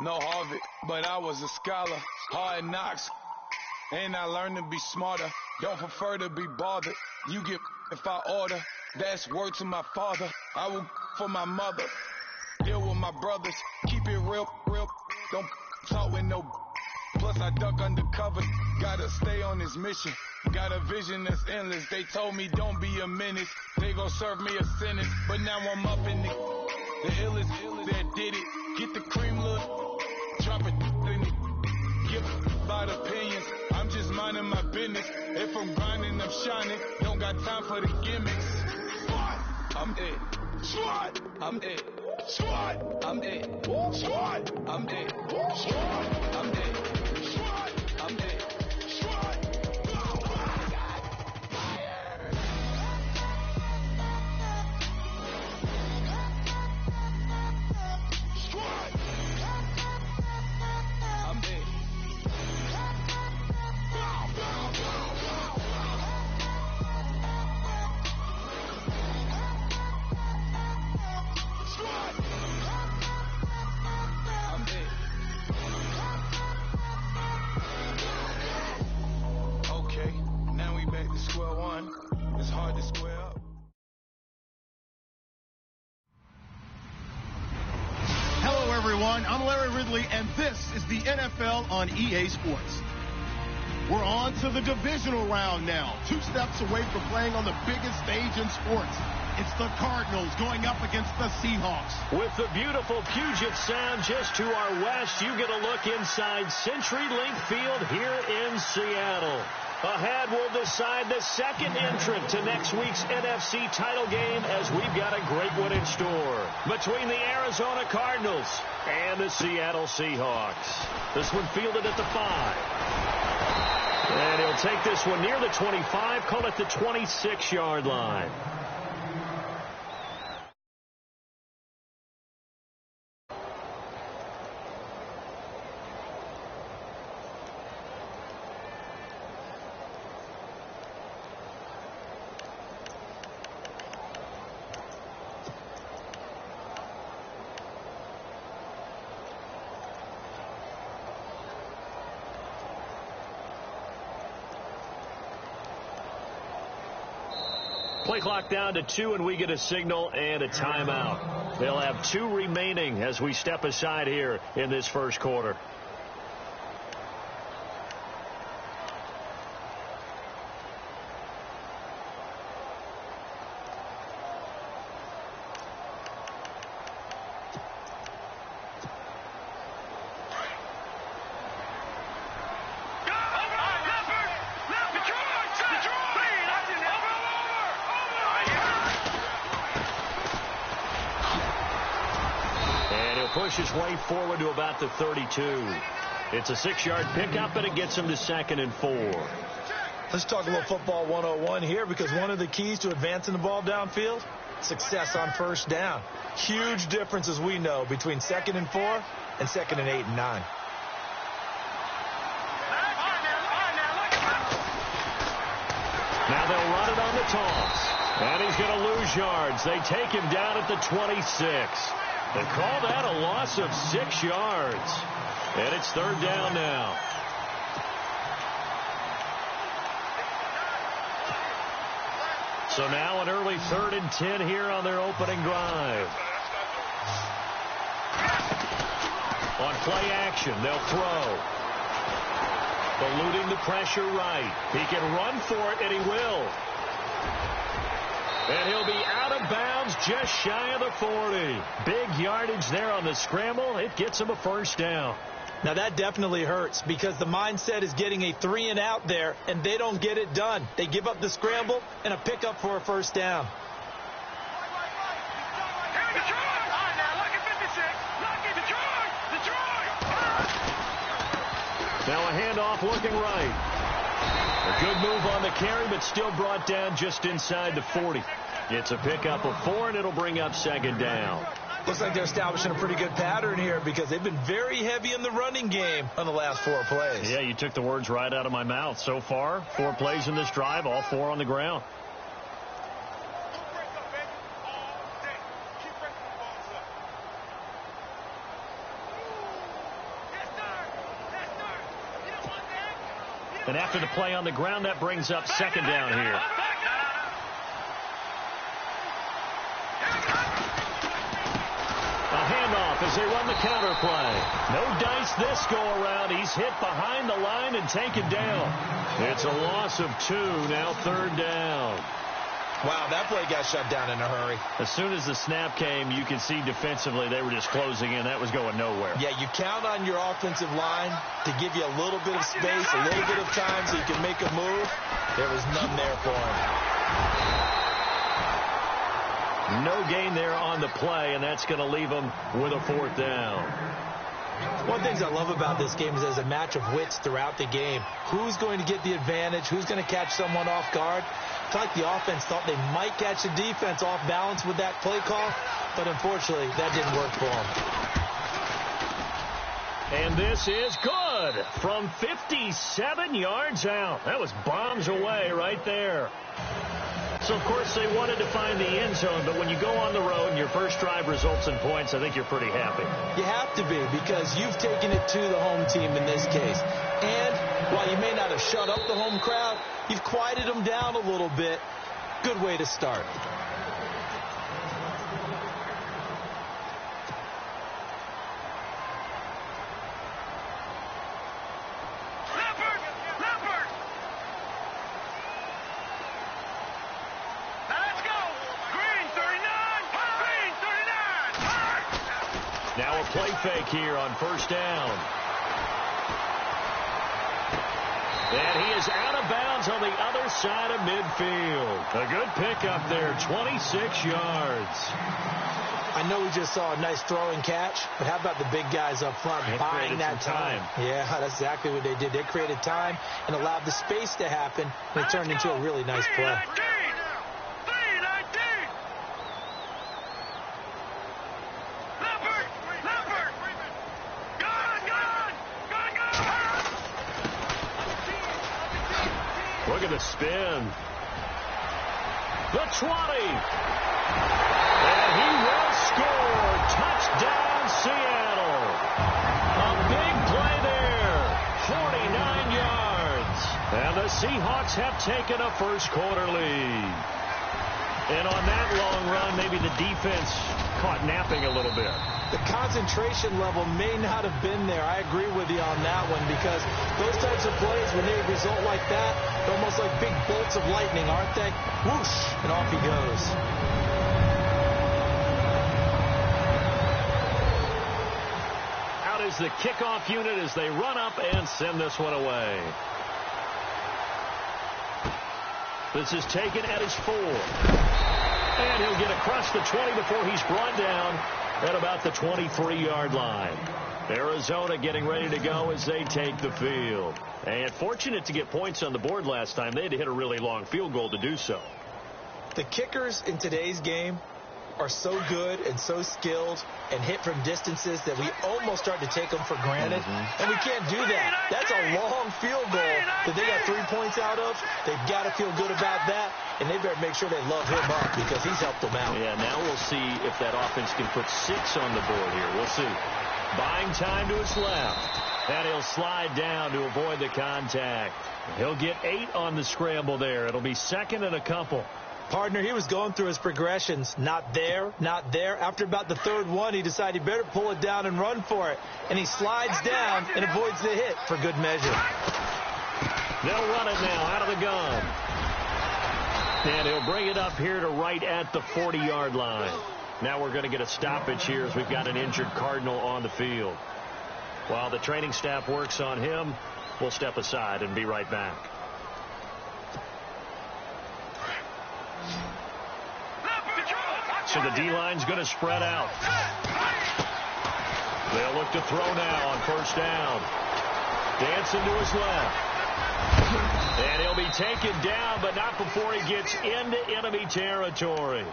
No Harvard, but I was a scholar. Hard knocks, and I learned to be smarter. Don't prefer to be bothered. You get if I order. That's word to my father. I will for my mother. Deal with my brothers. Keep it real. Don't talk with no. Plus I duck undercover. Gotta stay on this mission. Got a vision that's endless. They told me don't be a menace. They gon' serve me a sentence. But now I'm up in the illest that did it. Get the cream, look. Drop it in it. Give about opinions. I'm just minding my business. If I'm grinding, I'm shining. Don't got time for the gimmicks. Swat, I'm it. Swat, I'm it. Swat, I'm it. Swat, I'm it. Swat, I'm it. Swat, I'm it. Swat. I'm Larry Ridley, and this is the NFL on EA Sports. We're on to the divisional round now, 2 steps away from playing on the biggest stage in sports. It's the Cardinals going up against the Seahawks. With the beautiful Puget Sound just to our west, you get a look inside CenturyLink Field here in Seattle. Ahead, we'll decide the second entrant to next week's NFC title game as we've got a great one in store between the Arizona Cardinals and the Seattle Seahawks. This one fielded at the 5. And he'll take this one near the 25, call it the 26-yard line. Play clock down to 2, and we get a signal and a timeout. They'll have 2 remaining as we step aside here in this first quarter. Push his way forward to about the 32. It's a 6-yard pickup, and it gets him to 2nd and 4. Let's talk a little football 101 here, because one of the keys to advancing the ball downfield, success on first down. Huge difference, as we know, between 2nd and 4 and 2nd and 8 and 9. Now they'll run it on the toss. And he's going to lose yards. They take him down at the 26. They call that a loss of 6 yards. And it's 3rd down now. So now an early 3rd and 10 here on their opening drive. On play action, they'll throw. Eluding the pressure right. He can run for it, and he will. And he'll be out of bounds just shy of the 40. Big yardage there on the scramble. It gets him a first down. Now that definitely hurts, because the mindset is getting a 3 and out there, and they don't get it done. They give up the scramble and a pickup for a first down. Now a handoff looking right. A good move on the carry, but still brought down just inside the 40. It's a pickup of 4, and it'll bring up 2nd down. Looks like they're establishing a pretty good pattern here, because they've been very heavy in the running game on the last 4 plays. Yeah, you took the words right out of my mouth. So far, 4 plays in this drive, all 4 on the ground. And after the play on the ground, that brings up second down here. A handoff as they run the counter play. No dice this go around. He's hit behind the line and taken down. It's a loss of 2, now third down. Wow, that play got shut down in a hurry. As soon as the snap came, you could see defensively they were just closing in. That was going nowhere. Yeah, you count on your offensive line to give you a little bit of space, a little bit of time so you can make a move. There was none there for him. No gain there on the play, and that's going to leave them with a fourth down. One of the things I love about this game is there's a match of wits throughout the game. Who's going to get the advantage? Who's going to catch someone off guard? I feel like the offense thought they might catch the defense off balance with that play call, but unfortunately, that didn't work for them. And this is good from 57 yards out. That was bombs away right there. So, of course, they wanted to find the end zone, but when you go on the road and your first drive results in points, I think you're pretty happy. You have to be, because you've taken it to the home team in this case. And while you may not have shut up the home crowd, you've quieted them down a little bit. Good way to start. Now a play fake here on first down. And he is out of bounds on the other side of midfield. A good pickup there, 26 yards. I know we just saw a nice throw and catch, but how about the big guys up front buying that time? Yeah, that's exactly what they did. They created time and allowed the space to happen, and it turned into a really nice play. Look at the spin. The 20. And he will score. Touchdown, Seattle. A big play there. 49 yards. And the Seahawks have taken a first quarter lead. And on that long run, maybe the defense caught napping a little bit. The concentration level may not have been there. I agree with you on that one, because those types of plays, when they result like that, they're almost like big bolts of lightning, aren't they? Whoosh, and off he goes. Out is the kickoff unit as they run up and send this one away. This is taken at his 4. And he'll get across the 20 before he's brought down at about the 23-yard line. Arizona getting ready to go as they take the field. And fortunate to get points on the board last time. They had to hit a really long field goal to do so. The kickers in today's game are so good and so skilled and hit from distances that we almost start to take them for granted. And we can't do that. That's a long field goal that they got 3 points out of. They've got to feel good about that, and they better make sure they love him up, because he's helped them out. Yeah, now we'll see if that offense can put 6 on the board here. We'll see. Buying time to his left. And he'll slide down to avoid the contact. He'll get 8 on the scramble there. It'll be second and a couple. Partner, he was going through his progressions. Not there, not there. After about the third one, he decided he better pull it down and run for it. And he slides down and avoids the hit for good measure. They'll run it now out of the gun. And he'll bring it up here to right at the 40-yard line. Now we're going to get a stoppage here as we've got an injured Cardinal on the field. While the training staff works on him, we'll step aside and be right back. So the D-line's going to spread out. They'll look to throw now on first down. Dancing to his left. And he'll be taken down, but not before he gets into enemy territory.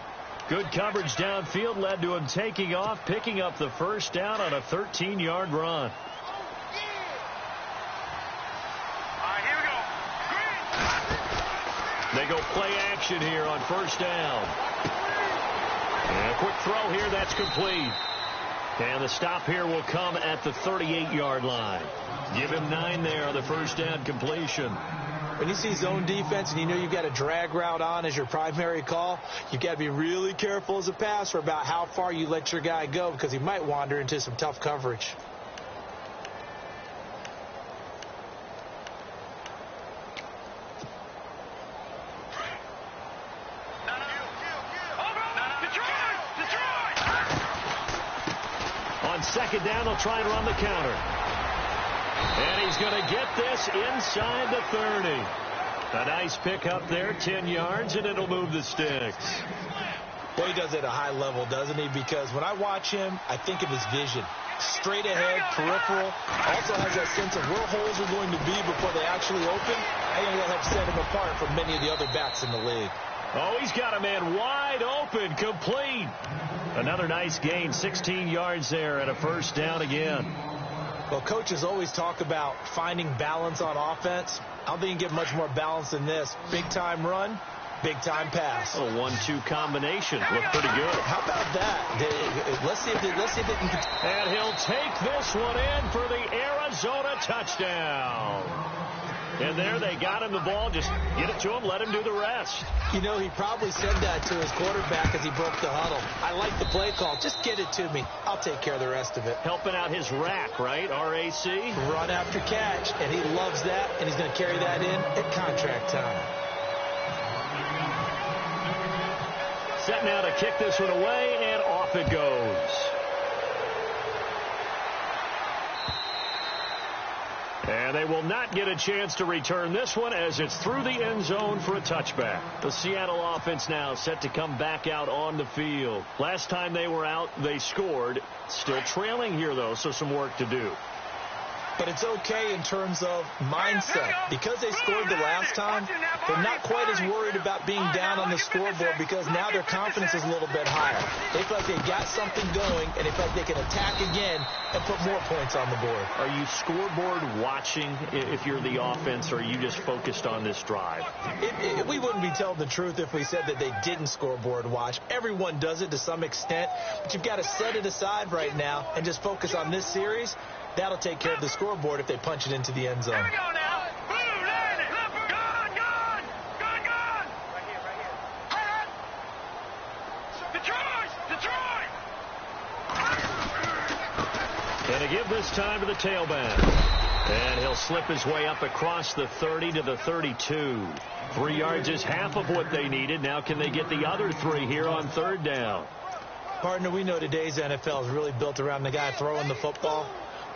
Good coverage downfield led to him taking off, picking up the first down on a 13-yard run. They go play action here on first down. And a quick throw here, that's complete. And the stop here will come at the 38-yard line. Give him 9 there on the first down completion. When you see zone defense and you know you've got a drag route on as your primary call, you've got to be really careful as a passer about how far you let your guy go because he might wander into some tough coverage. On second down, they'll try and run the counter. And he's going to get this inside the 30. A nice pickup there, 10 yards, and it'll move the sticks. Well, he does it at a high level, doesn't he? Because when I watch him, I think of his vision. Straight ahead, peripheral. Also has that sense of where holes are going to be before they actually open. I think that'll help set him apart from many of the other backs in the league. Oh, he's got a man wide open, complete. Another nice gain, 16 yards there and a first down again. Well, coaches always talk about finding balance on offense. I don't think you can get much more balance than this. Big-time run, big-time pass. A 1-2 combination. Look pretty good. How about that? Let's see if they can. And he'll take this one in for the Arizona touchdown. And there they got him the ball. Just get it to him, let him do the rest. You know, he probably said that to his quarterback as he broke the huddle. I like the play call. Just get it to me. I'll take care of the rest of it. Helping out his rack, right? R-A-C? Run after catch. And he loves that, and he's going to carry that in at contract time. Set now to kick this one away, and off it goes. And they will not get a chance to return this one as it's through the end zone for a touchback. The Seattle offense now set to come back out on the field. Last time they were out, they scored. Still trailing here, though, so some work to do. But it's okay in terms of mindset. Because they scored the last time, they're not quite as worried about being down on the scoreboard because now their confidence is a little bit higher. They feel like they got something going, and they feel like they can attack again and put more points on the board. Are you scoreboard watching if you're the offense, or are you just focused on this drive? We wouldn't be telling the truth if we said that they didn't scoreboard watch. Everyone does it to some extent, but you've got to set it aside right now and just focus on this series. That'll take care of the scoreboard if they punch it into the end zone. Here we go now. Blue, land it. Gone. Detroit. And to give this time to the tailback. And he'll slip his way up across the 30 to the 32. 3 yards is half of what they needed. Now can they get the other 3 here on third down? Partner, we know today's NFL is really built around the guy throwing the football.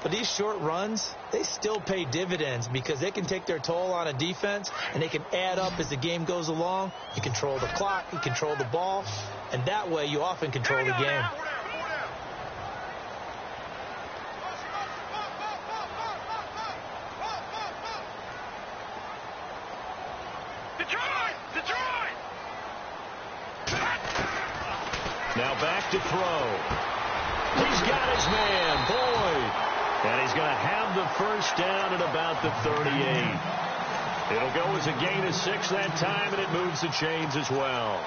But these short runs, they still pay dividends because they can take their toll on a defense and they can add up as the game goes along. You control the clock, you control the ball, and that way you often control the game. Detroit! Now back to throw. He's got his man, Boyd. And he's going to have the first down at about the 38. It'll go as a gain of 6 that time, and it moves the chains as well.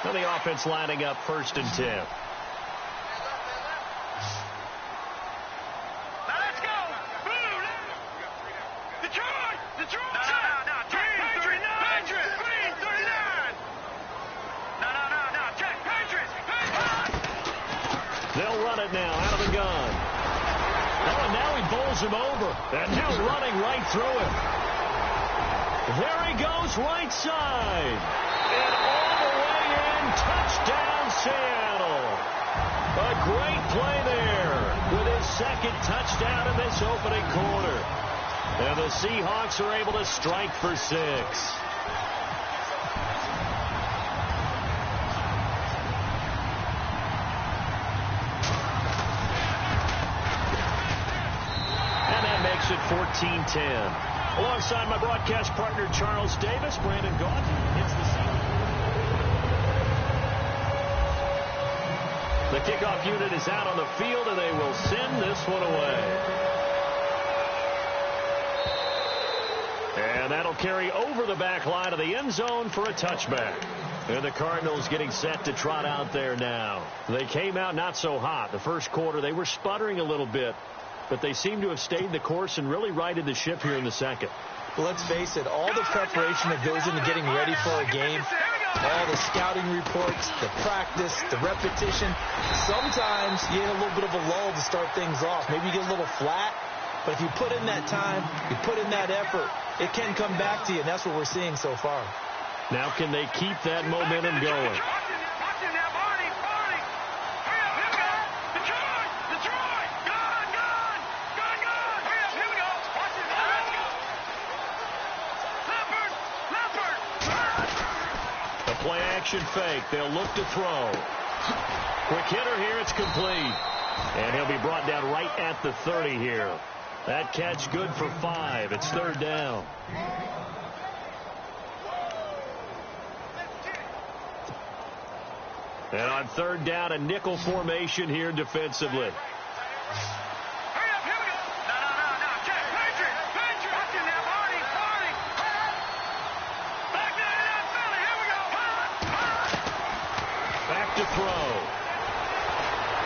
Now the offense lining up 1st and 10. They'll run it now out of the gun. Oh, and now he bowls him over. And now running right through him. There he goes right side. And all the way in, touchdown Seattle. A great play there with his 2nd touchdown in this opening quarter. And the Seahawks are able to strike for 6. It 14-10. Alongside my broadcast partner Charles Davis, Brandon Gault. It's the kickoff unit is out on the field, and they will send this one away. And And that'll carry over the back line of the end zone for a touchback. And the Cardinals getting set to trot out there now. They came out not so hot. The first quarter, they were sputtering a little bit, but they seem to have stayed the course and really righted the ship here in the second. Well, let's face it, all the preparation that goes into getting ready for a game, all the scouting reports, the practice, the repetition, sometimes you get a little bit of a lull to start things off. Maybe you get a little flat, but if you put in that time, you put in that effort, it can come back to you, and that's what we're seeing so far. Now can they keep that momentum going? Play action fake. They'll look to throw. Quick hitter here. It's complete. And he'll be brought down right at the 30 here. That catch good for 5. It's third down. And on third down, a nickel formation here defensively. To throw.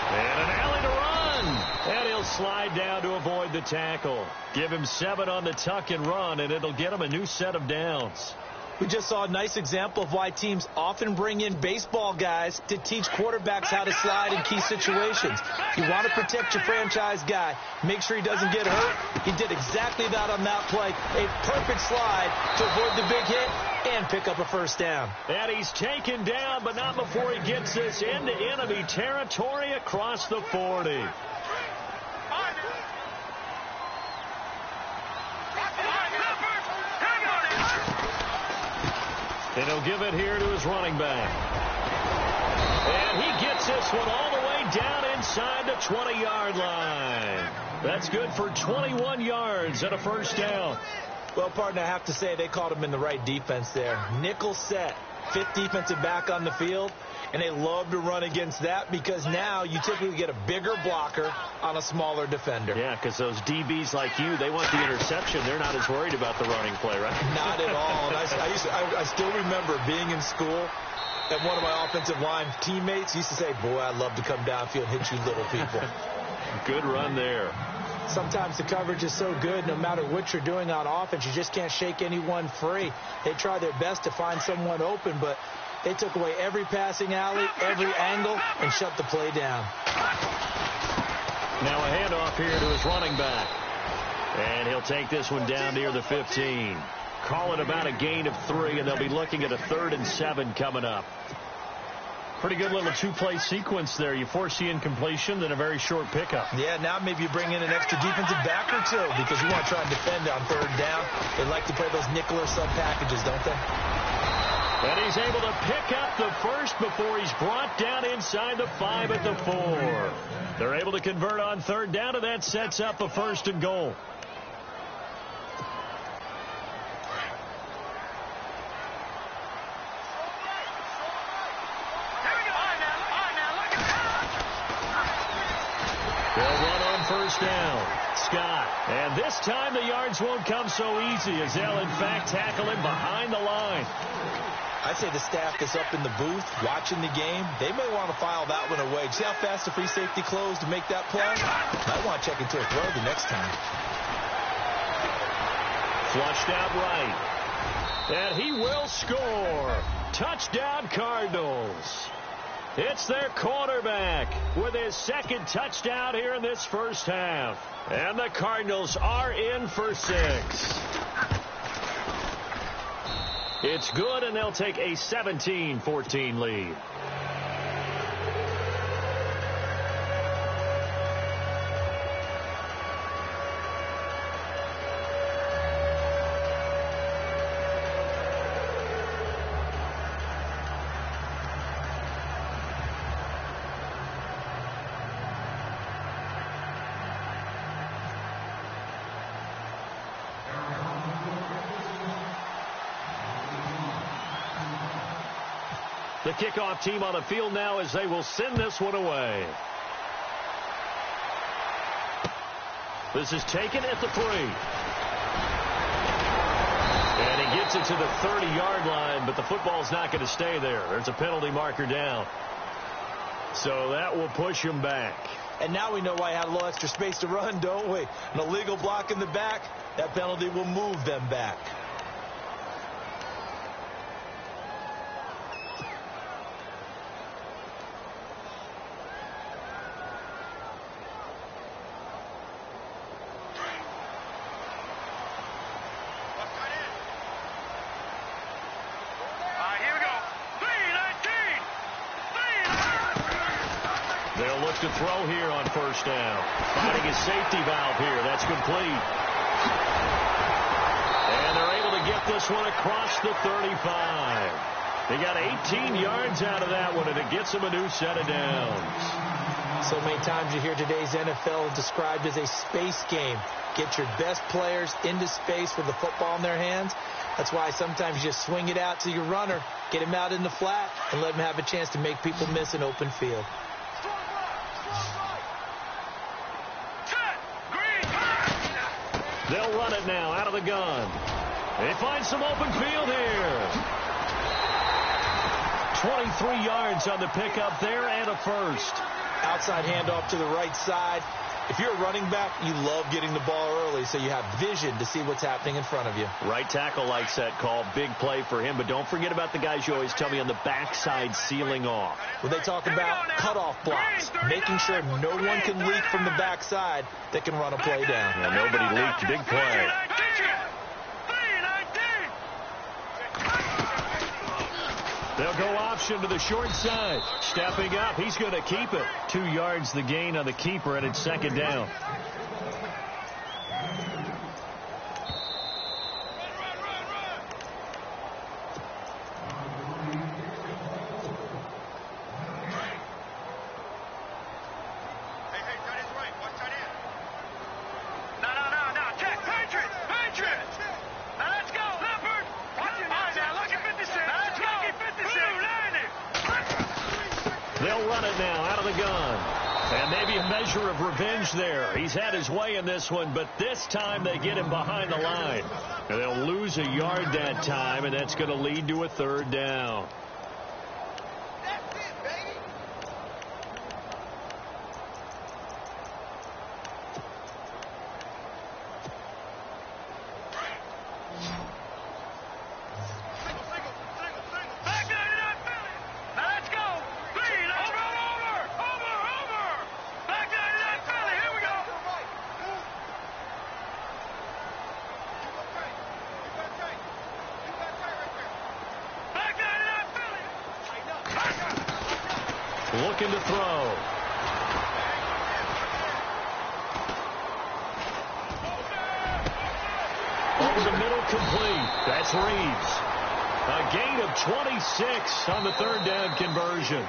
And an alley to run. And he'll slide down to avoid the tackle. Give him 7 on the tuck and run, and it'll get him a new set of downs. We just saw a nice example of why teams often bring in baseball guys to teach quarterbacks how to slide in key situations. You want to protect your franchise guy. Make sure he doesn't get hurt. He did exactly that on that play. A perfect slide to avoid the big hit and pick up a first down. And he's taken down, but not before he gets this into enemy territory across the 40. And he'll give it here to his running back. And he gets this one all the way down inside the 20-yard line. That's good for 21 yards and a first down. Well, partner, I have to say they called him in the right defense there. Nickel set, 5th defensive back on the field, and they love to run against that because now you typically get a bigger blocker on a smaller defender. Yeah, because those DBs like you, they want the interception. They're not as worried about the running play, right? Not at all. And I still remember being in school, and one of my offensive line teammates used to say, boy, I'd love to come downfield and hit you little people. Good run there. Sometimes the coverage is so good, no matter what you're doing on offense, you just can't shake anyone free. They try their best to find someone open, but they took away every passing alley, every angle, and shut the play down. Now a handoff here to his running back. And he'll take this one down near the 15. Call it about a gain of 3, and they'll be looking at a 3rd and 7 coming up. Pretty good little 2-play sequence there. You force the incompletion, then a very short pickup. Yeah, now maybe you bring in an extra defensive back or 2 because you want to try and defend on 3rd down. They like to play those nickel or sub packages, don't they? And he's able to pick up the first before he's brought down inside the 5 at the 4. They're able to convert on 3rd down, and that sets up a 1st and goal. They'll run on 1st down. Scott. And this time the yards won't come so easy as they'll, in fact, tackle him behind the line. I'd say the staff that's up in the booth watching the game, they may want to file that one away. See how fast the free safety closed to make that play? Might want to check into a throw the next time. Flushed out right. And he will score. Touchdown, Cardinals. It's their quarterback with his 2nd touchdown here in this first half. And the Cardinals are in for 6. It's good, and they'll take a 17-14 lead. The kickoff team on the field now as they will send this one away. This is taken at the 3. gets it to the 30-yard line, but the football's not going to stay there. There's a penalty marker down. So that will push him back. And now we know why he had a little extra space to run, don't we? An illegal block in the back, that penalty will move them back. To throw here on first down. Finding his safety valve here. That's complete. And they're able to get this one across the 35. They got 18 yards out of that one, and it gets them a new set of downs. So many times you hear today's NFL described as a space game. Get your best players into space with the football in their hands. That's why sometimes you just swing it out to your runner, get him out in the flat, and let him have a chance to make people miss an open field. They'll run it now out of the gun. They find some open field here. 23 yards on the pickup there and a first. Outside handoff to the right side. If you're a running back, you love getting the ball early so you have vision to see what's happening in front of you. Right tackle likes that call. Big play for him. But don't forget about the guys you always tell me on the backside sealing off. When they talk about cutoff blocks, making sure no one can leak from the backside that can run a play down. Yeah, nobody leaked. Big play. They'll go option to the short side. Stepping up, he's going to keep it. 2 yards the gain on the keeper, and it's second down. They'll run it now out of the gun. And maybe a measure of revenge there. He's had his way in this one, but this time they get him behind the line. And they'll lose a yard that time, and that's going to lead to a third down. That's it, baby. Looking to throw. Over the middle, complete. That's Reeves. A gain of 26 on the third down conversion.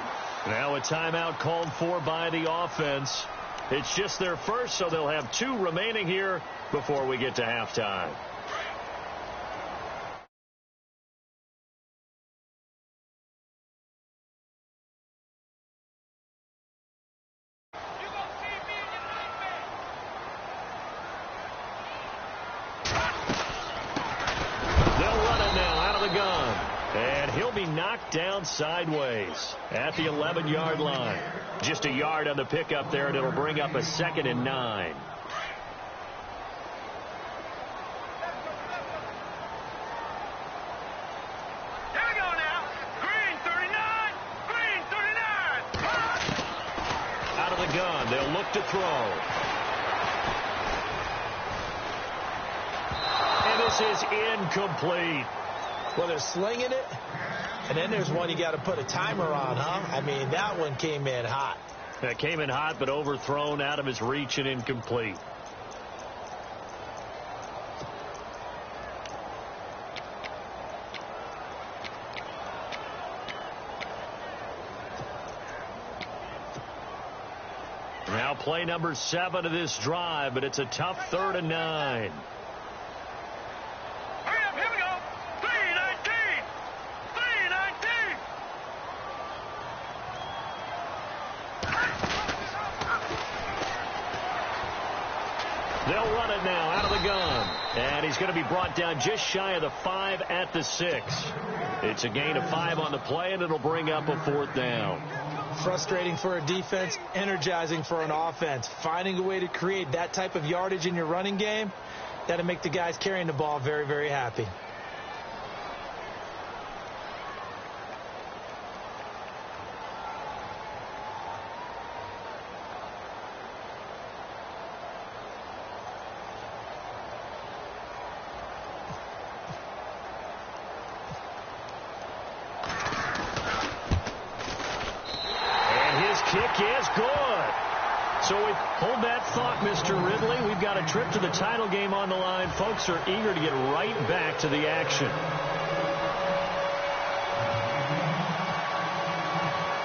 Now a timeout called for by the offense. It's just their first, so they'll have 2 remaining here before we get to halftime. And he'll be knocked down sideways at the 11-yard line. Just a yard on the pickup there, and it'll bring up a 2nd and 9. Here we go now. Green 39. Green 39. Out of the gun. They'll look to throw. And this is incomplete. Well, they're slinging it, and then there's one you got to put a timer on, huh? I mean, that one came in hot. That came in hot, but overthrown, out of his reach, and incomplete. Now play number 7 of this drive, but it's a tough 3rd and 9. They'll run it now out of the gun. And he's going to be brought down just shy of the 5 at the 6. It's a gain of 5 on the play, and it'll bring up a 4th down. Frustrating for a defense, energizing for an offense. Finding a way to create that type of yardage in your running game, that'll make the guys carrying the ball very, very happy. Kick is good. So we hold that thought, Mr. Ridley. We've got a trip to the title game on the line. Folks are eager to get right back to the action.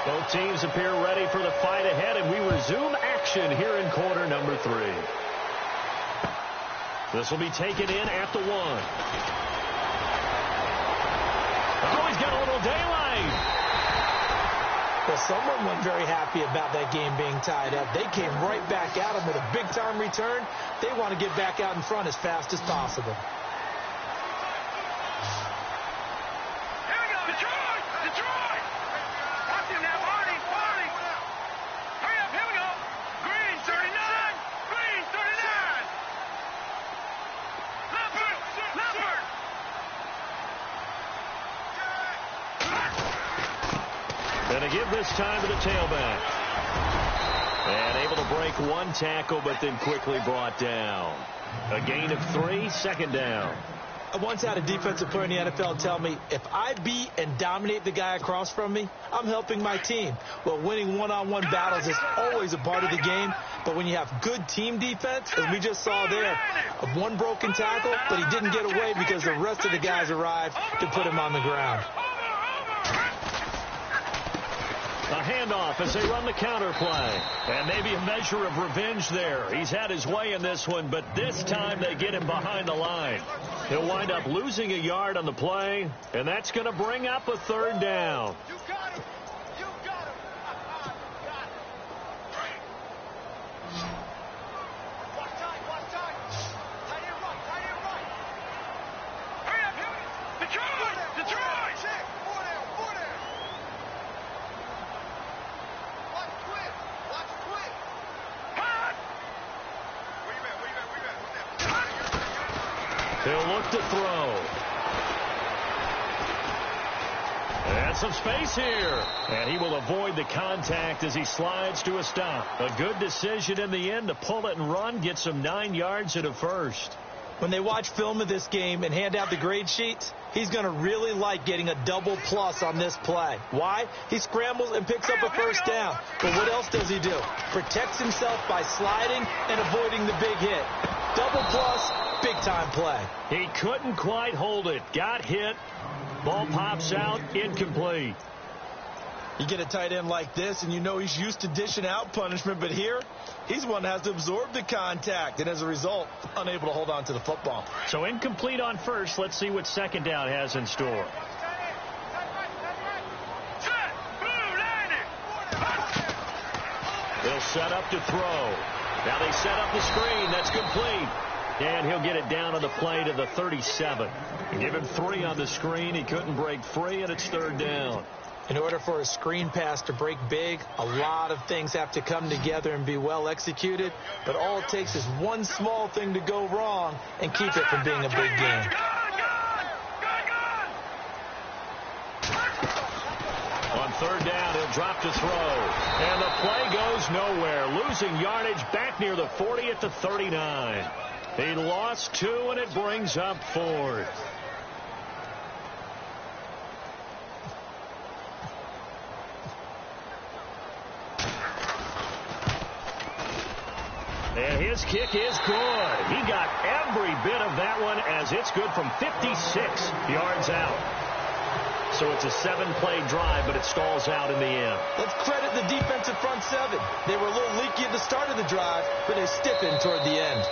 Both teams appear ready for the fight ahead, and we resume action here in quarter number 3. This will be taken in at the 1. Oh, he's got a little daylight. Well, someone wasn't very happy about that game being tied up. They came right back at him with a big-time return. They want to get back out in front as fast as possible. Here we go, Detroit! Detroit! Watch him now, Barney! Hurry up, here we go! Green, 39! Green, 39! Leopard! Going to give this time to the tailback. And able to break one tackle, but then quickly brought down. A gain of 3, 2nd down. I once had a defensive player in the NFL tell me, if I beat and dominate the guy across from me, I'm helping my team. Well, winning one-on-one battles is always a part of the game, but when you have good team defense, as we just saw there, one broken tackle, but he didn't get away because the rest of the guys arrived to put him on the ground. A handoff as they run the counter play. And maybe a measure of revenge there. He's had his way in this one, but this time they get him behind the line. He'll wind up losing a yard on the play, and that's going to bring up a 3rd down. You got him! You got him! You got him! Watch time! Tight end right! Hurry up! Detroit! Check! Four down! Watch quick! Hot! Where you at? He'll look to throw. And some space here. And he will avoid the contact as he slides to a stop. A good decision in the end to pull it and run, get some 9 yards and a 1st. When they watch film of this game and hand out the grade sheets, he's going to really like getting a double plus on this play. Why? He scrambles and picks up a 1st down. But what else does he do? Protects himself by sliding and avoiding the big hit. Double plus, big-time play. He couldn't quite hold it. Got hit. Ball pops out, incomplete. You get a tight end like this, and you know he's used to dishing out punishment, but here, he's one that has to absorb the contact, and as a result, unable to hold on to the football. So incomplete on 1st. Let's see what 2nd down has in store. They'll set up to throw. Now they set up the screen. That's complete. And he'll get it down on the play to the 37. Give him 3 on the screen. He couldn't break free, and it's 3rd down. In order for a screen pass to break big, a lot of things have to come together and be well executed. But all it takes is one small thing to go wrong and keep it from being a big game. On 3rd down, he'll drop to throw. And the play goes nowhere. Losing yardage back near the 40 at the 39. He lost 2, and it brings up 4th. And his kick is good. He got every bit of that one as it's good from 56 yards out. So it's a 7-play drive, but it stalls out in the end. Let's credit the defensive front 7. They were a little leaky at the start of the drive, but they stiffened toward the end.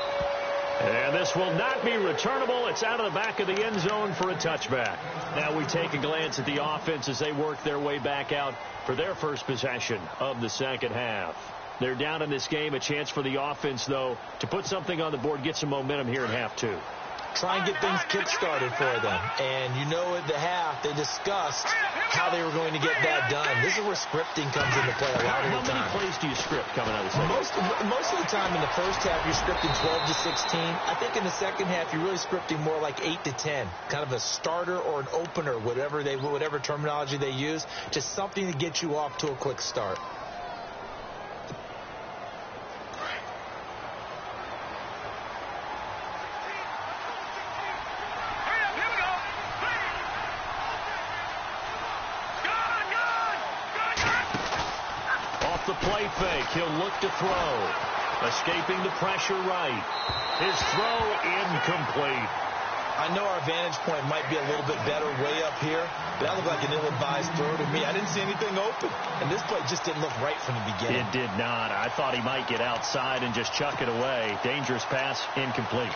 And this will not be returnable. It's out of the back of the end zone for a touchback. Now we take a glance at the offense as they work their way back out for their first possession of the 2nd half. They're down in this game. A chance for the offense, though, to put something on the board, get some momentum here in half two. Try and get things kick-started for them. And you know at the half, they discussed how they were going to get that done. This is where scripting comes into play a lot of the time. How many plays do you script coming out of the second? Most of the time in the first half, you're scripting 12 to 16. I think in the second half, you're really scripting more like 8 to 10. Kind of a starter or an opener, whatever terminology they use. Just something to get you off to a quick start. The play fake. He'll look to throw. Escaping the pressure right. His throw incomplete. I know our vantage point might be a little bit better way up here, but that looked like an ill-advised throw to me. I didn't see anything open, and this play just didn't look right from the beginning. It did not. I thought he might get outside and just chuck it away. Dangerous pass, incomplete.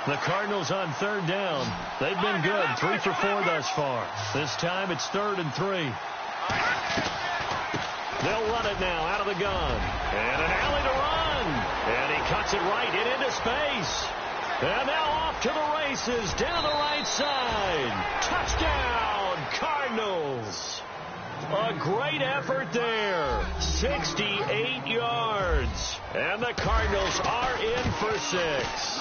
The Cardinals on third down. They've been good. 3 for 4 thus far. This time it's 3rd and 3. They'll run it now out of the gun. And an alley to run. And he cuts it right into space. And now off to the races down the right side. Touchdown, Cardinals. A great effort there. 68 yards. And the Cardinals are in for 6.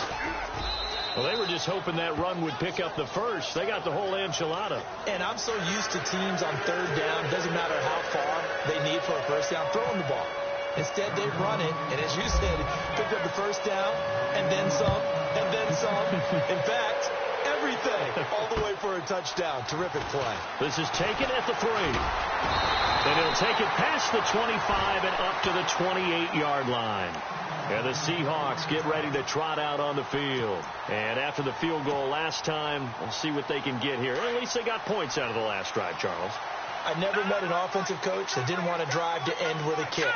Well, they were just hoping that run would pick up the first. They got the whole enchilada. And I'm so used to teams on third down, doesn't matter how far they need for a first down, throwing the ball. Instead, they run it, and as you said, picked up the first down, and then some, and then some. In fact, everything, all the way for a touchdown. Terrific play. This is taken at the 3. And he'll take it past the 25 and up to the 28-yard line. And the Seahawks get ready to trot out on the field. And after the field goal last time, we'll see what they can get here. At least they got points out of the last drive, Charles. I've never met an offensive coach that didn't want to drive to end with a kick.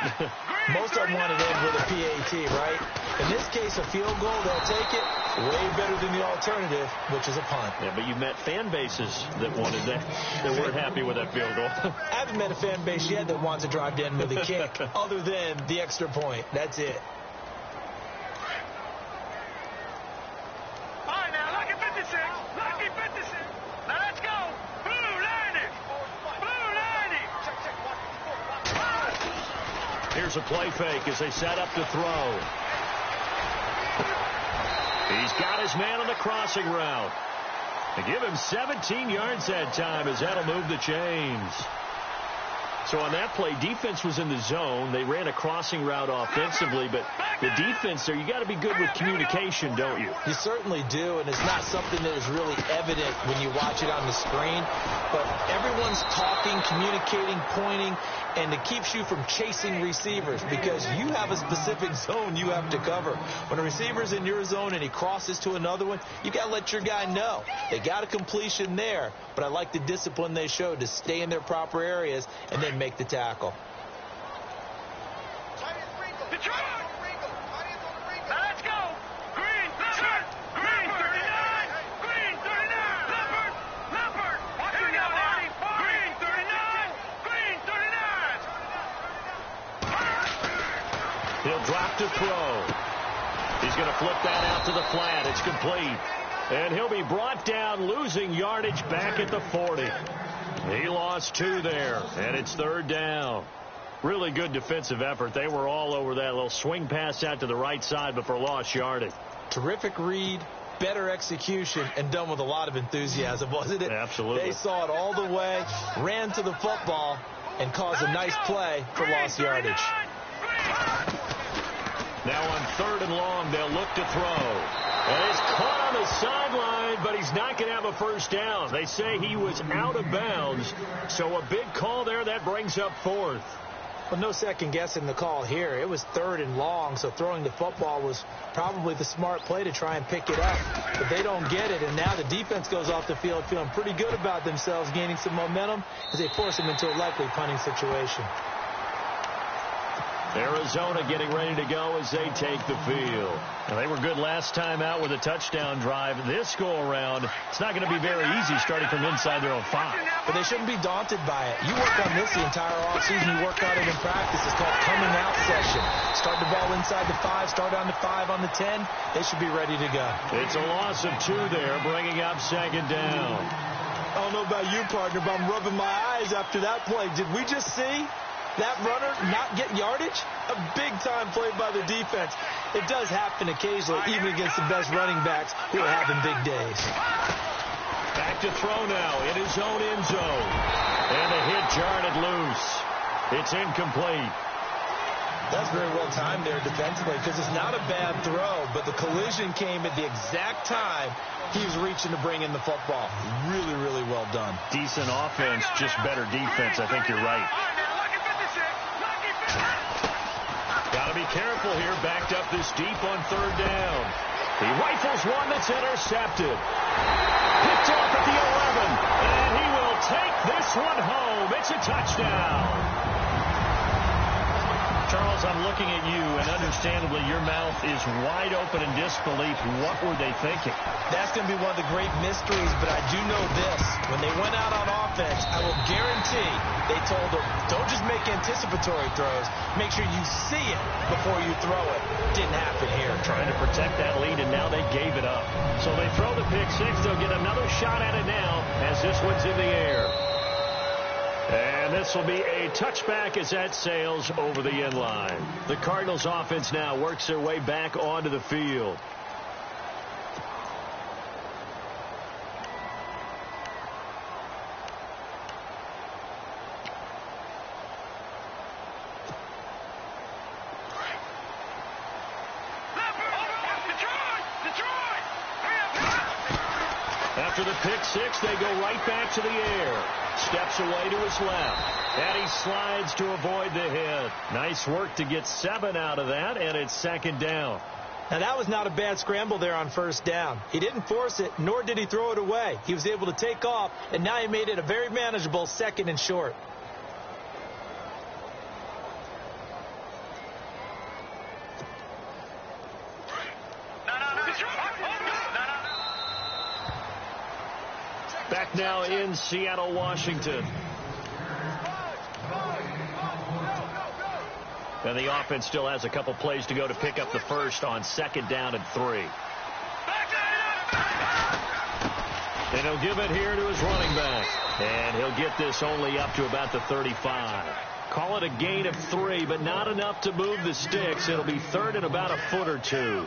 Most of them want to end with a PAT, right? In this case, a field goal, they'll take it. Way better than the alternative, which is a punt. Yeah, but you've met fan bases that wanted that, that weren't happy with that field goal. I haven't met a fan base yet that wants to drive to end with a kick, other than the extra point. That's it. Here's a play fake as they set up to throw. He's got his man on the crossing route. They give him 17 yards that time as that'll move the chains. So on that play, defense was in the zone. They ran a crossing route offensively, but the defense there, you got to be good with communication, don't you? You certainly do, and it's not something that is really evident when you watch it on the screen. But everyone's talking, communicating, pointing, and it keeps you from chasing receivers because you have a specific zone you have to cover. When a receiver's in your zone and he crosses to another one, you got to let your guy know. They got a completion there, but I like the discipline they showed to stay in their proper areas and then make the tackle. Let's go. Green, Leopard. Green, 39. Green, 39. Leopard. Leopard. Watch it now, Marty. Green, 39. Green, 39. He'll drop to throw. He's going to flip that out to the flat. It's complete. And he'll be brought down, losing yardage back at the 40. He lost 2 there, and it's 3rd down. Really good defensive effort. They were all over that little swing pass out to the right side, but for lost yardage. Terrific read, better execution, and done with a lot of enthusiasm, wasn't it? Absolutely. They saw it all the way, ran to the football, and caused a nice play for lost yardage. Now on 3rd and long, they'll look to throw. And it's caught on the sideline, but he's not going to have a first down. They say he was out of bounds, so a big call there. That brings up 4th. Well, no second guessing the call here. It was 3rd and long, so throwing the football was probably the smart play to try and pick it up. But they don't get it, and now the defense goes off the field feeling pretty good about themselves, gaining some momentum as they force them into a likely punting situation. Arizona getting ready to go as they take the field. Now, they were good last time out with a touchdown drive. This go-around, it's not going to be very easy starting from inside their own 5. But they shouldn't be daunted by it. You work on this the entire offseason. You work on it in practice. It's called coming out session. Start the ball inside the 5, start on the 5, on the 10. They should be ready to go. It's a loss of 2 there, bringing up second down. I don't know about you, partner, but I'm rubbing my eyes after that play. Did we just see that runner not get yardage? A big-time play by the defense. It does happen occasionally, even against the best running backs who are having big days. Back to throw now in his own end zone. And the hit jarred it loose. It's incomplete. That's very well timed there defensively because it's not a bad throw, but the collision came at the exact time he was reaching to bring in the football. Really, really well done. Decent offense, just better defense. I think you're right. Got to be careful here. Backed up this deep on third down. He rifles one that's intercepted. Picked off at the 11. And he will take this one home. It's a touchdown. Charles, I'm looking at you, and understandably your mouth is wide open in disbelief. What were they thinking? That's going to be one of the great mysteries, but I do know this. When they went out on offense, I will guarantee they told them, don't just make anticipatory throws. Make sure you see it before you throw it. Didn't happen here. Trying to protect that lead, and now they gave it up. So they throw the pick 6. They'll get another shot at it now as this one's in the air. And this will be a touchback as that sails over the end line. The Cardinals offense now works their way back onto the field. After the pick 6, they go right back to the air. Steps away to his left. And he slides to avoid the hit. Nice work to get 7 out of that, and it's second down. Now, that was not a bad scramble there on first down. He didn't force it, nor did he throw it away. He was able to take off, and now he made it a very manageable 2nd and short. Back now in Seattle, Washington. And the offense still has a couple plays to go to pick up the first on 2nd down and 3. And he'll give it here to his running back. And he'll get this only up to about the 35. Call it a gain of 3, but not enough to move the sticks. It'll be 3rd and about a foot or 2.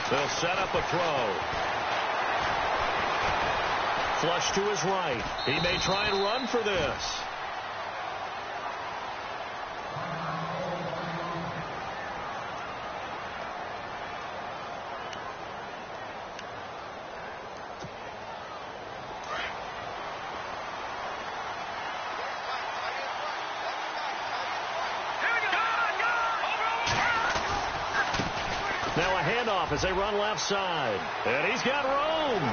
They'll set up a throw. Flush to his right. He may try and run for this. Now a handoff as they run left side. And he's got room.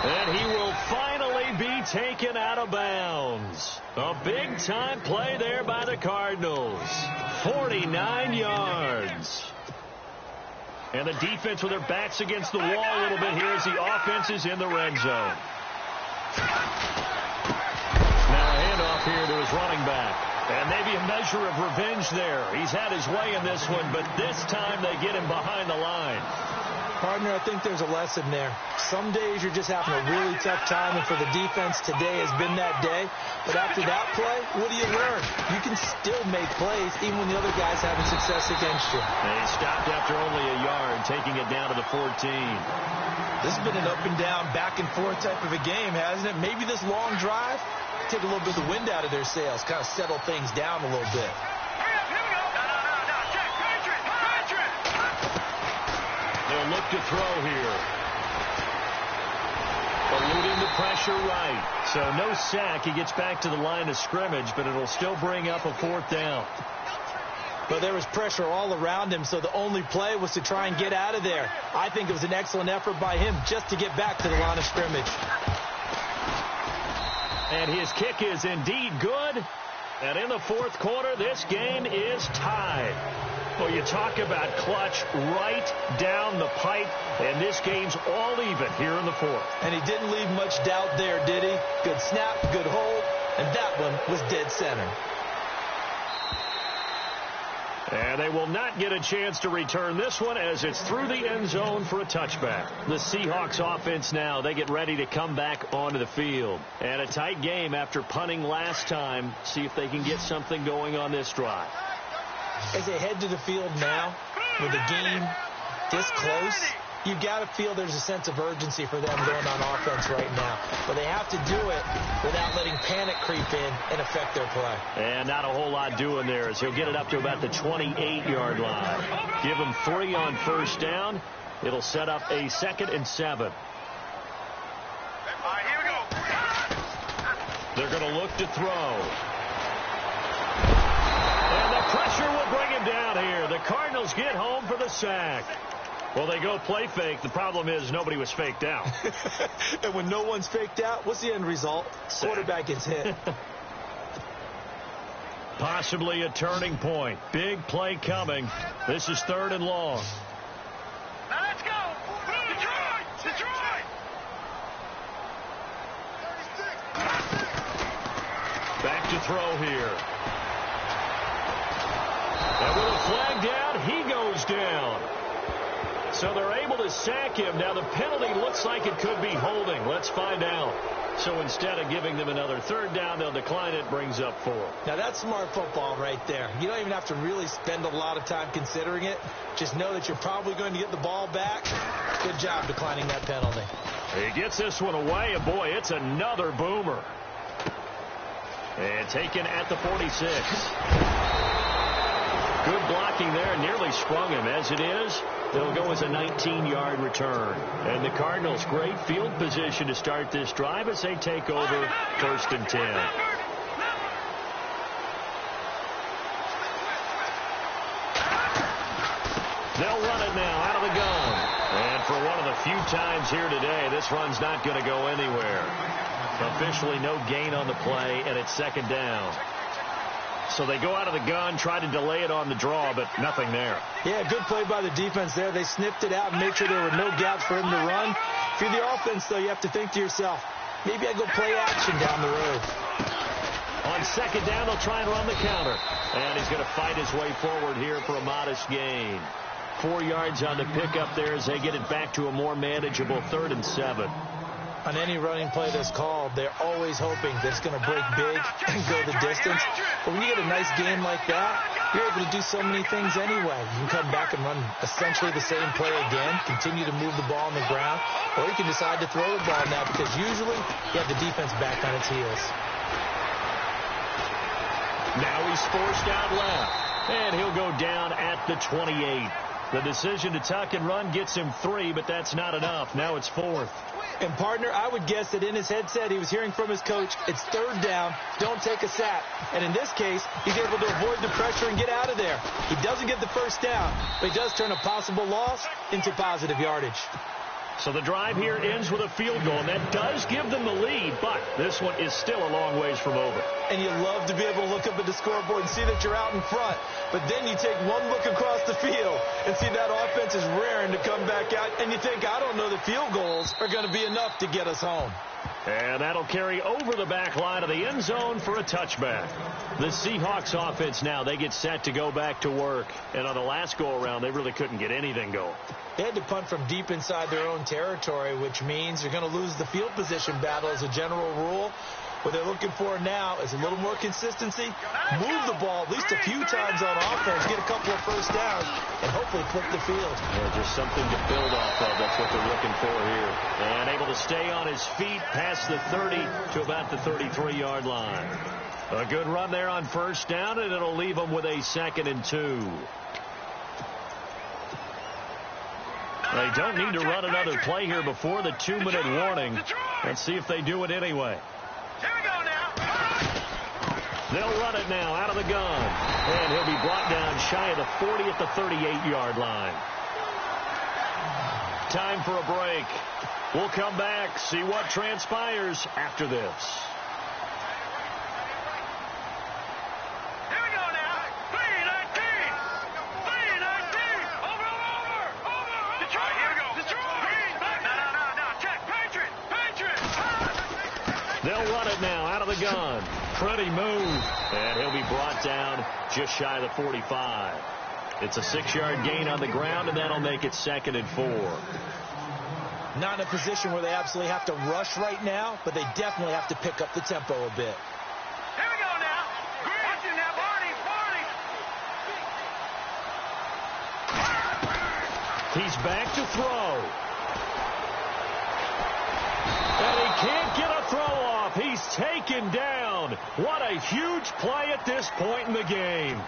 And he will finally be taken out of bounds. A big-time play there by the Cardinals. 49 yards. And the defense with their backs against the wall a little bit here as the offense is in the red zone. Now a handoff here to his running back. And maybe a measure of revenge there. He's had his way in this one, but this time they get him behind the line. Partner, I think there's a lesson there. Some days you're just having a really tough time, and for the defense, today has been that day. But after that play, what do you learn? You can still make plays even when the other guy's having success against you. And he stopped after only a yard, taking it down to the 14. This has been an up and down, back and forth type of a game, hasn't it? Maybe this long drive, take a little bit of the wind out of their sails, kind of settle things down a little bit. They'll look to throw here. Eluding the pressure right. So no sack. He gets back to the line of scrimmage, but it'll still bring up a 4th down. But there was pressure all around him, so the only play was to try and get out of there. I think it was an excellent effort by him just to get back to the line of scrimmage. And his kick is indeed good. And in the fourth quarter, this game is tied. Well, you talk about clutch right down the pipe, and this game's all even here in the fourth. And he didn't leave much doubt there, did he? Good snap, good hold, and that one was dead center. And they will not get a chance to return this one as it's through the end zone for a touchback. The Seahawks offense now, they get ready to come back onto the field. And a tight game after punting last time. See if they can get something going on this drive. As they head to the field now, with the game this close, you got to feel there's a sense of urgency for them going on offense right now. But they have to do it without letting panic creep in and affect their play. And not a whole lot doing there as he'll get it up to about the 28-yard line. Give him 3 on first down. It'll set up a 2nd and 7. They're going to look to throw. And the pressure will bring him down here. The Cardinals get home for the sack. Well, they go play fake. The problem is nobody was faked out. And when no one's faked out, what's the end result? Quarterback gets hit. Possibly a turning point. Big play coming. This is 3rd and long. Now let's go. Detroit! Detroit! Back to throw here. And with a flag down, he goes down. So they're able to sack him. Now the penalty looks like it could be holding. Let's find out. So instead of giving them another 3rd down, they'll decline it. Brings up 4. Now that's smart football right there. You don't even have to really spend a lot of time considering it. Just know that you're probably going to get the ball back. Good job declining that penalty. He gets this one away, and boy, it's another boomer. And taken at the 46. Good blocking there, nearly sprung him. As it is, they'll go as a 19-yard return. And the Cardinals, great field position to start this drive as they take over 1st and 10. They'll run it now out of the gun. And for one of the few times here today, this run's not going to go anywhere. Officially no gain on the play, and it's 2nd down. So they go out of the gun, try to delay it on the draw, but nothing there. Yeah, good play by the defense there. They sniffed it out and made sure there were no gaps for him to run. If you're the offense, though, you have to think to yourself, maybe I go play action down the road. On 2nd down, they'll try and run the counter. And he's going to fight his way forward here for a modest gain. 4 yards on the pickup there as they get it back to a more manageable 3rd and 7. On any running play that's called, they're always hoping that it's going to break big and go the distance. But when you get a nice game like that, you're able to do so many things anyway. You can come back and run essentially the same play again, continue to move the ball on the ground, or you can decide to throw the ball now because usually you have the defense back on its heels. Now he's forced out left, and he'll go down at the 28. The decision to tuck and run gets him 3, but that's not enough. Now it's 4th. And, partner, I would guess that in his headset he was hearing from his coach, it's 3rd down, don't take a sack. And in this case, he's able to avoid the pressure and get out of there. He doesn't get the 1st down, but he does turn a possible loss into positive yardage. So the drive here ends with a field goal, and that does give them the lead, but this one is still a long ways from over. And you love to be able to look up at the scoreboard and see that you're out in front. But then you take one look across the field and see that offense is raring to come back out, and you think, I don't know that field goals are going to be enough to get us home. And that'll carry over the back line of the end zone for a touchback. The Seahawks offense now, they get set to go back to work. And on the last go-around, they really couldn't get anything going. They had to punt from deep inside their own territory, which means you're going to lose the field position battle as a general rule. What they're looking for now is a little more consistency, move the ball at least a few times on offense, get a couple of 1st downs, and hopefully flip the field. Yeah, just something to build off of. That's what they're looking for here. And able to stay on his feet past the 30 to about the 33-yard line. A good run there on 1st down, and it'll leave them with a 2nd and 2. They don't need to run another play here before the 2-minute warning. Let's see if they do it anyway. Here we go now. They'll run it now out of the gun. And he'll be brought down shy of the 40 at the 38-yard line. Time for a break. We'll come back, see what transpires after this. Here we go now. 3-19. 3-19. Over. Detroit. Here we go. Detroit. No. Check. Patriot. They'll run it now out of the gun. Pretty move. And he'll be brought down just shy of the 45. It's a 6-yard gain on the ground, and that'll make it 2nd and 4. Not in a position where they absolutely have to rush right now, but they definitely have to pick up the tempo a bit. Here we go now. Watch him now, Barney. He's back to throw. And he can't get a throw off. He's taken down. What a huge play at this point in the game.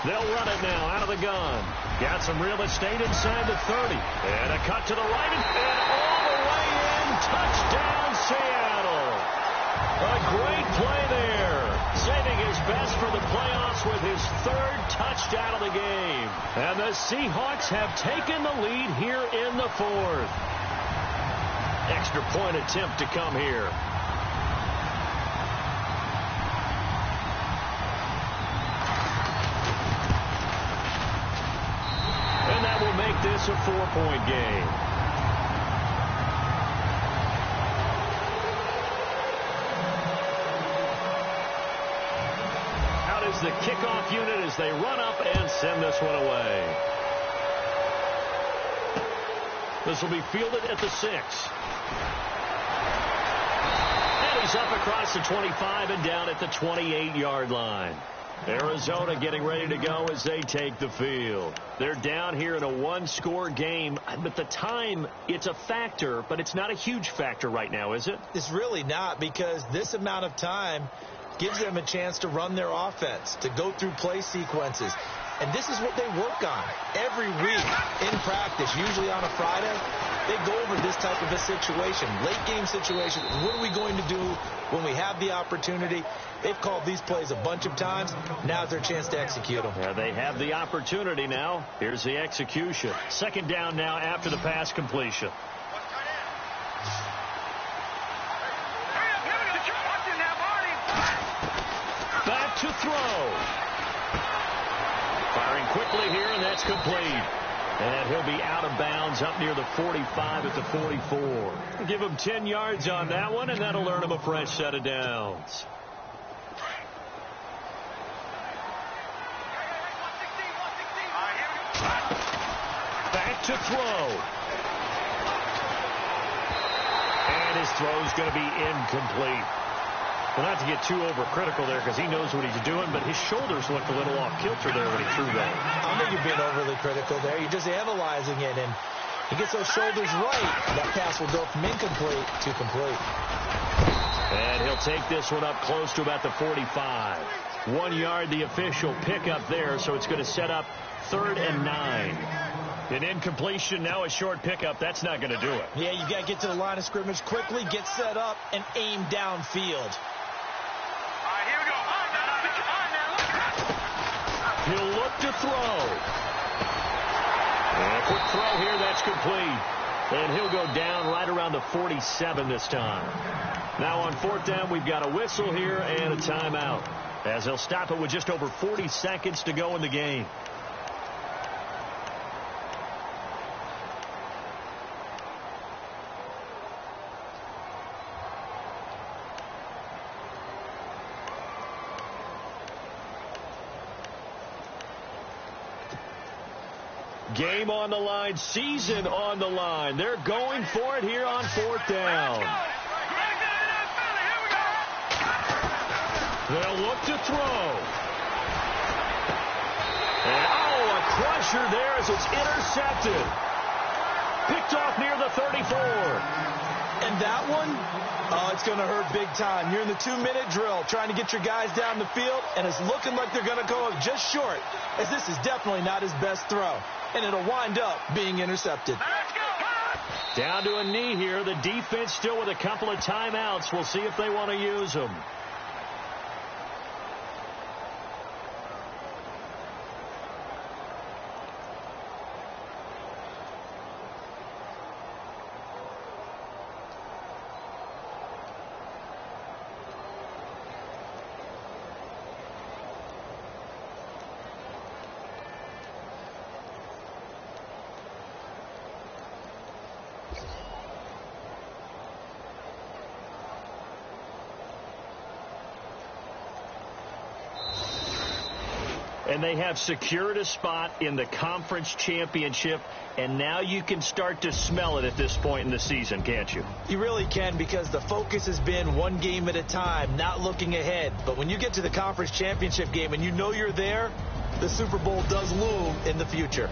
They'll run it now out of the gun. Got some real estate inside the 30. And a cut to the right. And all the way in. Touchdown, Seattle. A great play there. Saving his best for the playoffs with his 3rd touchdown of the game. And the Seahawks have taken the lead here in the 4th. Extra point attempt to come here. And that will make this a 4-point game. Out is the kickoff unit as they run up and send this one away. This will be fielded at the 6. And he's up across the 25 and down at the 28-yard line. Arizona getting ready to go as they take the field. They're down here in a 1-score game. But the time, it's a factor, but it's not a huge factor right now, is it? It's really not, because this amount of time gives them a chance to run their offense, to go through play sequences. And this is what they work on every week in practice, usually on a Friday. They go over this type of a situation, late-game situation. What are we going to do when we have the opportunity? They've called these plays a bunch of times. Now's their chance to execute them. Yeah, they have the opportunity now. Here's the execution. 2nd down now after the pass completion. Back to throw. Firing quickly here, and that's complete. And he'll be out of bounds up near the 45 at the 44. Give him 10 yards on that one, and that'll earn him a fresh set of downs. Back to throw. And his throw's going to be incomplete. Well, not to get too overcritical there because he knows what he's doing, but his shoulders looked a little off kilter there when he threw that. I think you're being overly critical there. You're just analyzing it, and he gets those shoulders right. That pass will go from incomplete to complete. And he'll take this one up close to about the 45. 1 yard, the official pickup there, so it's going to set up 3rd and 9. An incompletion, now a short pickup. That's not going to do it. Yeah, you got to get to the line of scrimmage quickly, get set up, and aim downfield. Here we go. He'll look to throw. And a quick throw here, that's complete. And he'll go down right around the 47 this time. Now on 4th down, we've got a whistle here and a timeout, as they'll stop it with just over 40 seconds to go in the game. Game on the line, season on the line. They're going for it here on 4th down. They'll look to throw. And, a crusher there as it's intercepted. Picked off near the 34. And And that one, oh, it's going to hurt big time. You're in the 2-minute drill trying to get your guys down the field, and it's looking like they're going to go just short, as this is definitely not his best throw, and it'll wind up being intercepted. Down to a knee here. The defense still with a couple of timeouts. We'll see if they want to use them. And they have secured a spot in the conference championship, and now you can start to smell it at this point in the season, can't you? You really can, because the focus has been one game at a time, not looking ahead. But when you get to the conference championship game and you know you're there, the Super Bowl does loom in the future.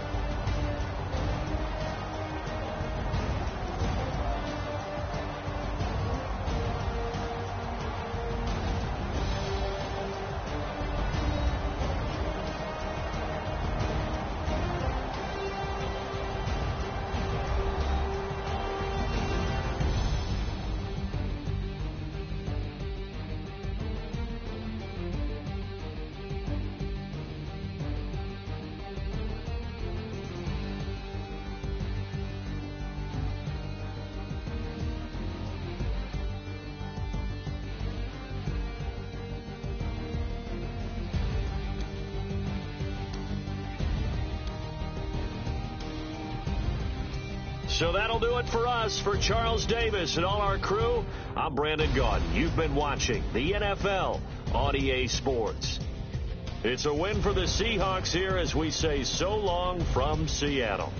So that'll do it for us. For Charles Davis and all our crew, I'm Brandon Gaudin. You've been watching the NFL on EA Sports. It's a win for the Seahawks here as we say so long from Seattle.